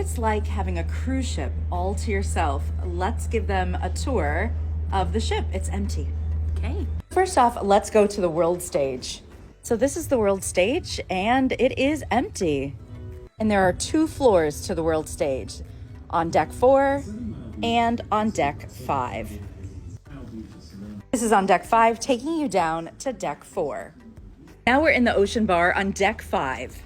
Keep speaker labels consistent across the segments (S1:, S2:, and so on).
S1: it's like having a cruise ship all to yourself. Let's give them a tour of the ship. It's empty.
S2: Okay.
S1: First off, let's go to the world stage. So this is the world stage and it is empty. And there are 2 floors to the world stage, on deck 4 and on deck 5. This is on deck 5, taking you down to deck 4. Now we're in the ocean bar on deck 5.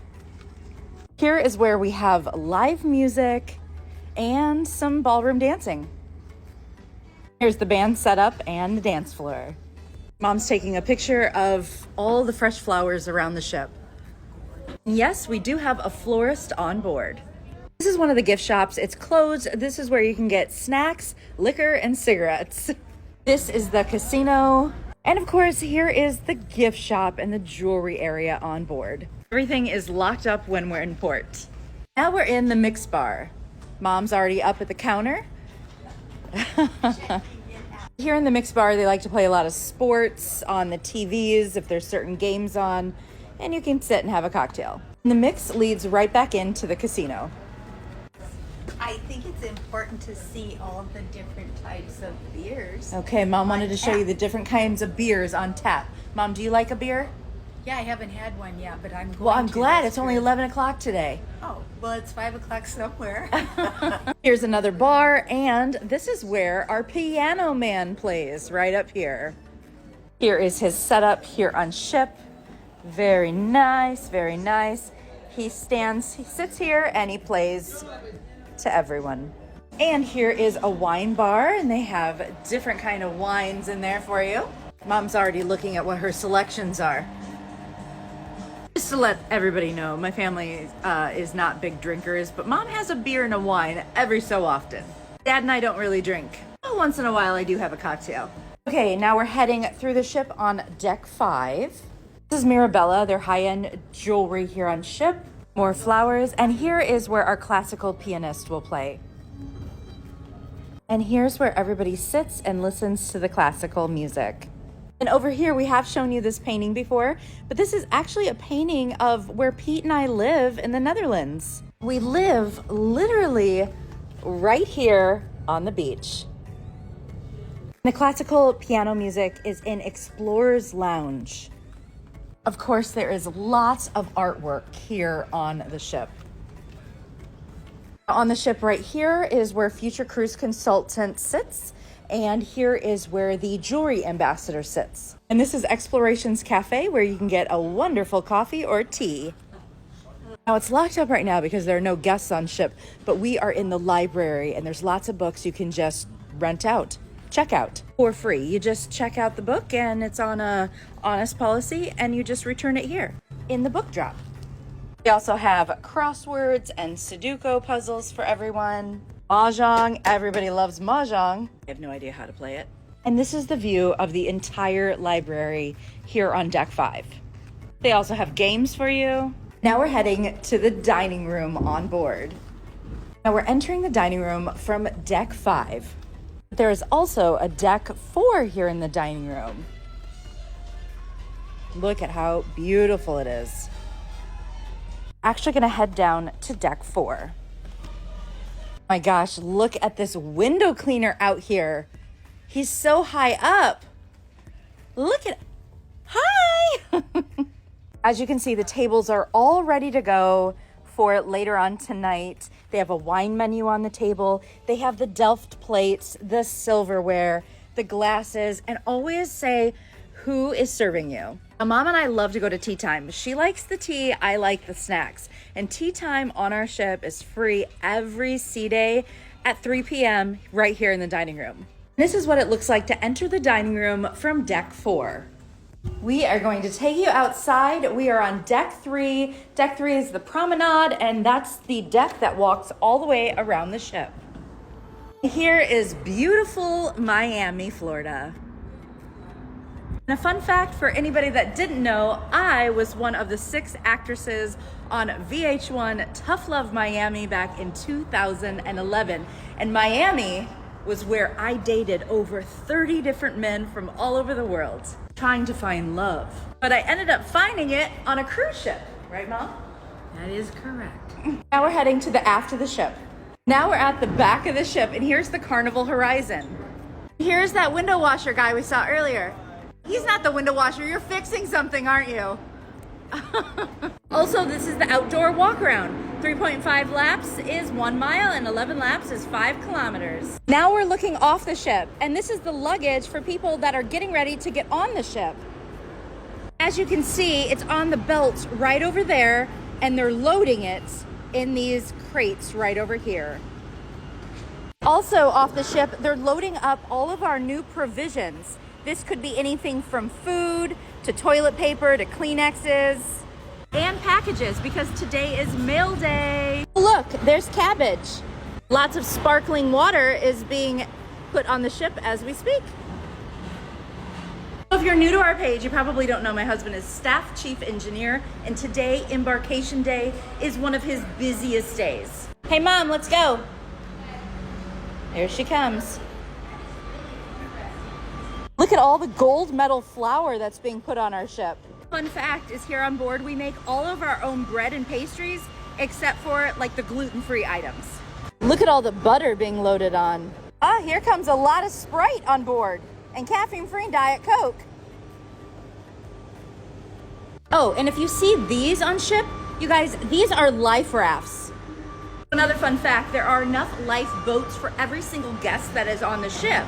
S1: Here is where we have live music and some ballroom dancing. Here's the band setup and the dance floor. Mom's taking a picture of all the fresh flowers around the ship. Yes, we do have a florist on board. This is one of the gift shops. It's closed. This is where you can get snacks, liquor, and cigarettes. This is the casino. And of course, here is the gift shop and the jewelry area on board. Everything is locked up when we're in port. Now we're in the mix bar. Mom's already up at the counter. Here in the mix bar, they like to play a lot of sports on the TVs if there's certain games on, and you can sit and have a cocktail. And the mix leads right back into the casino.
S2: I think it's important to see all the different types of beers.
S1: Okay, Mom wanted to show you the different kinds of beers on tap. Mom, do you like a beer?
S2: Yeah, I haven't had one yet, but I'm going
S1: Well, I'm
S2: to
S1: glad.
S2: this
S1: It's only
S2: cruise.
S1: 11 o'clock today.
S2: Oh, well, it's 5 o'clock somewhere.
S1: Here's another bar, and this is where our piano man plays, right up here. Here is his setup here on ship. Very nice, very nice. He sits here, and he plays to everyone. And here is a wine bar, and they have different kind of wines in there for you. Mom's already looking at what her selections are. Just to let everybody know, my family is not big drinkers, but Mom has a beer and a wine every so often. Dad and I don't really drink. But once in a while, I do have a cocktail. Okay, now we're heading through the ship on deck 5. This is Mirabella, their high-end jewelry here on ship. More flowers, and here is where our classical pianist will play. And here's where everybody sits and listens to the classical music. And over here, we have shown you this painting before, but this is actually a painting of where Pete and I live in the Netherlands. We live literally right here on the beach. The classical piano music is in Explorer's Lounge. Of course, there is lots of artwork here on the ship. On the ship right here is where Future Cruise Consultant sits. And here is where the jewelry ambassador sits. And this is Explorations Cafe, where you can get a wonderful coffee or tea. Now it's locked up right now because there are no guests on ship, but we are in the library and there's lots of books you can just rent out, check out for free. You just check out the book and it's on a honest policy and you just return it here in the book drop. We also have crosswords and Sudoku puzzles for everyone. Mahjong, everybody loves Mahjong. I have no idea how to play it. And this is the view of the entire library here on deck 5. They also have games for you. Now we're heading to the dining room on board. Now we're entering the dining room from deck 5. There is also a deck 4 here in the dining room. Look at how beautiful it is. Actually gonna head down to deck 4. My gosh, look at this window cleaner out here. He's so high up. Look at, hi! As you can see, the tables are all ready to go for later on tonight. They have a wine menu on the table. They have the Delft plates, the silverware, the glasses, and always say who is serving you. Now, Mom and I love to go to tea time. She likes the tea, I like the snacks. And tea time on our ship is free every sea day at 3 p.m. right here in the dining room. This is what it looks like to enter the dining room from deck 4. We are going to take you outside. We are on deck 3. Deck 3 is the promenade, and that's the deck that walks all the way around the ship. Here is beautiful Miami, Florida. And a fun fact for anybody that didn't know, I was one of the 6 actresses on VH1 Tough Love Miami back in 2011. And Miami was where I dated over 30 different men from all over the world, trying to find love. But I ended up finding it on a cruise ship, right, Mom?
S2: That is correct.
S1: Now we're heading to the aft of the ship. Now we're at the back of the ship, and here's the Carnival Horizon. Here's that window washer guy we saw earlier. He's not the window washer, you're fixing something, aren't you? Also, this is the outdoor walk around. 3.5 laps is 1 mile and 11 laps is 5 kilometers. Now we're looking off the ship, and this is the luggage for people that are getting ready to get on the ship. As you can see, it's on the belts right over there, and they're loading it in these crates right over here. Also off the ship, they're loading up all of our new provisions. This could be anything from food to toilet paper to Kleenexes and packages, because today is mail day. Look, there's cabbage. Lots of sparkling water is being put on the ship as we speak. If you're new to our page, you probably don't know my husband is Staff Chief Engineer, and today, Embarkation Day, is one of his busiest days. Hey Mom, let's go. Here she comes. Look at all the gold medal flour that's being put on our ship. Fun fact is, here on board we make all of our own bread and pastries except for like the gluten-free items. Look at all the butter being loaded on. Ah, here comes a lot of Sprite on board and caffeine-free Diet Coke. Oh, and if you see these on ship, you guys, these are life rafts. Another fun fact, there are enough life boats for every single guest that is on the ship,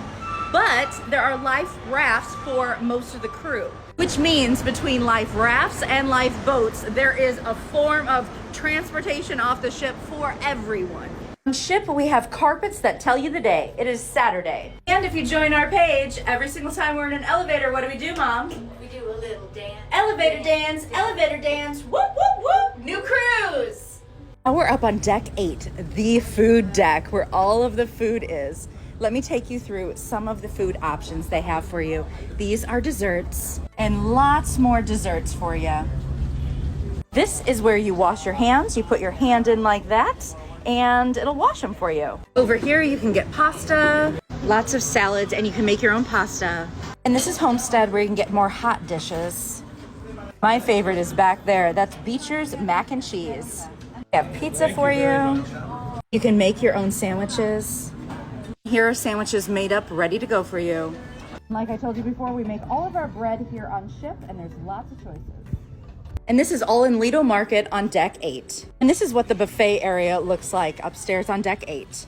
S1: but there are life rafts for most of the crew, which means between life rafts and life boats, there is a form of transportation off the ship for everyone. On ship, we have carpets that tell you the day. It is Saturday. And if you join our page, every single time we're in an elevator, what do, Mom?
S2: We do a little dance.
S1: Elevator dance, elevator dance, whoop, whoop, whoop, new cruise. Now we're up on deck 8, the food deck, where all of the food is. Let me take you through some of the food options they have for you. These are desserts, and lots more desserts for you. This is where you wash your hands. You put your hand in like that, and it'll wash them for you. Over here, you can get pasta, lots of salads, and you can make your own pasta. And this is Homestead, where you can get more hot dishes. My favorite is back there. That's Beecher's Mac and Cheese. We have pizza for you. You can make your own sandwiches. Here are sandwiches made up, ready to go for you. Like I told you before, we make all of our bread here on ship, and there's lots of choices. And this is all in Lido Market on deck 8. And this is what the buffet area looks like upstairs on deck 8.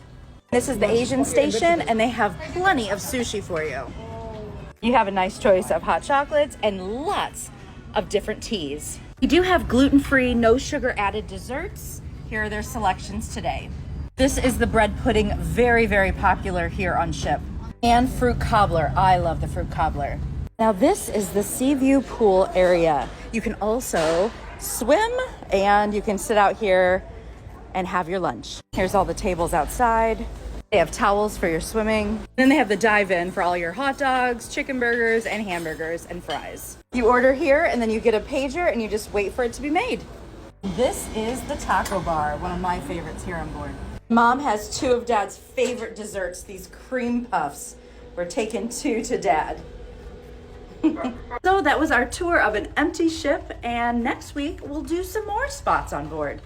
S1: This is the Asian station, and they have plenty of sushi for you. You have a nice choice of hot chocolates and lots of different teas. We do have gluten-free, no sugar added desserts. Here are their selections today. This is the bread pudding, very, very popular here on ship. And fruit cobbler. I love the fruit cobbler. Now this is the Seaview pool area. You can also swim, and you can sit out here and have your lunch. Here's all the tables outside. They have towels for your swimming. Then they have the dive-in for all your hot dogs, chicken burgers, and hamburgers and fries. You order here, and then you get a pager, and you just wait for it to be made. This is the taco bar, one of my favorites here on board. Mom has 2 of Dad's favorite desserts, these cream puffs. We're taking 2 to Dad. So that was our tour of an empty ship, and next week we'll do some more spots on board.